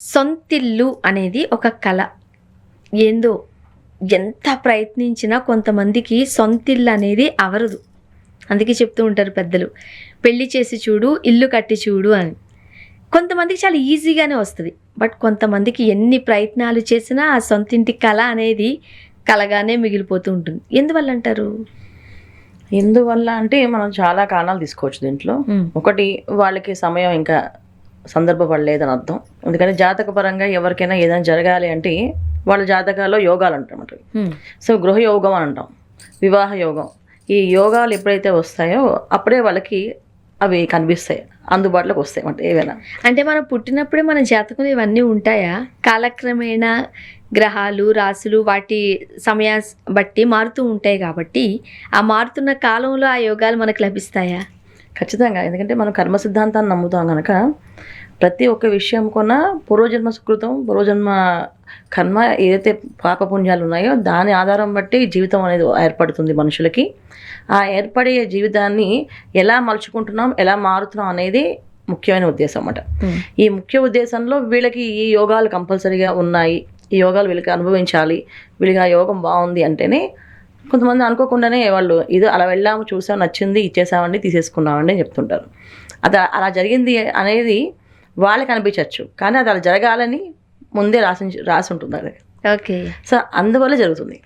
సొంతిల్లు అనేది ఒక కళ. ఏందో ఎంత ప్రయత్నించినా కొంతమందికి సొంతిల్లు అనేది అవరదు. అందుకే చెప్తూ ఉంటారు పెద్దలు, పెళ్లి చేసి చూడు, ఇల్లు కట్టి చూడు అని. కొంతమందికి చాలా ఈజీగానే వస్తది. బట్ కొంతమందికి ఎన్ని ప్రయత్నాలు చేసినా ఆ సొంతింటి కళ అనేది కలగానే మిగిలిపోతూ ఉంటుంది. ఎందువల్లంటారు? ఎందువల్ల అంటే మనం చాలా కారణాలు తీసుకోవచ్చు దీంట్లో. ఒకటి, వాళ్ళకి సమయం ఇంకా సందర్భపడలేదని అర్థం. ఎందుకంటే జాతక పరంగా ఎవరికైనా ఏదైనా జరగాలి అంటే వాళ్ళ జాతకాల్లో యోగాలు అంటారన్నమాట. సో గృహ యోగం అని అంటాం, వివాహ యోగం. ఈ యోగాలు ఎప్పుడైతే వస్తాయో అప్పుడే వాళ్ళకి అవి కనిపిస్తాయి, అందుబాటులోకి వస్తాయి అన్నమాట ఏవైనా. అంటే మనం పుట్టినప్పుడే మన జాతకంలో ఇవన్నీ ఉంటాయా? కాలక్రమేణా గ్రహాలు, రాశులు వాటి సమయా బట్టి మారుతూ ఉంటాయి కాబట్టి ఆ మారుతున్న కాలంలో ఆ యోగాలు మనకు లభిస్తాయా? ఖచ్చితంగా. ఎందుకంటే మనం కర్మ సిద్ధాంతాన్ని నమ్ముతాం కనుక ప్రతి ఒక్క విషయం కొన్న పూర్వజన్మ సుకృతం, పూర్వజన్మ కర్మ ఏదైతే పాపపుణ్యాలు ఉన్నాయో దాని ఆధారం బట్టి జీవితం అనేది ఏర్పడుతుంది మనుషులకి. ఆ ఏర్పడే జీవితాన్ని ఎలా మలుచుకుంటున్నాం, ఎలా మారుతున్నాం అనేది ముఖ్యమైన ఉద్దేశం అన్నమాట. ఈ ముఖ్య ఉద్దేశంలో వీళ్ళకి ఈ యోగాలు కంపల్సరీగా ఉన్నాయి, ఈ యోగాలు వీళ్ళకి అనుభవించాలి, వీళ్ళకి ఆ యోగం బాగుంది అంటేనే కొంతమంది అనుకోకుండానే వాళ్ళు ఇది అలా వెళ్ళాము, చూసాం, నచ్చింది, ఇచ్చేసామండి, తీసేసుకున్నామండి అని చెప్తుంటారు. అది అలా జరిగింది అనేది వాళ్ళకి అనిపించవచ్చు, కానీ అది అలా జరగాలని ముందే రాసి ఉంటుంది అది. ఓకే. సో అందువల్ల జరుగుతుంది.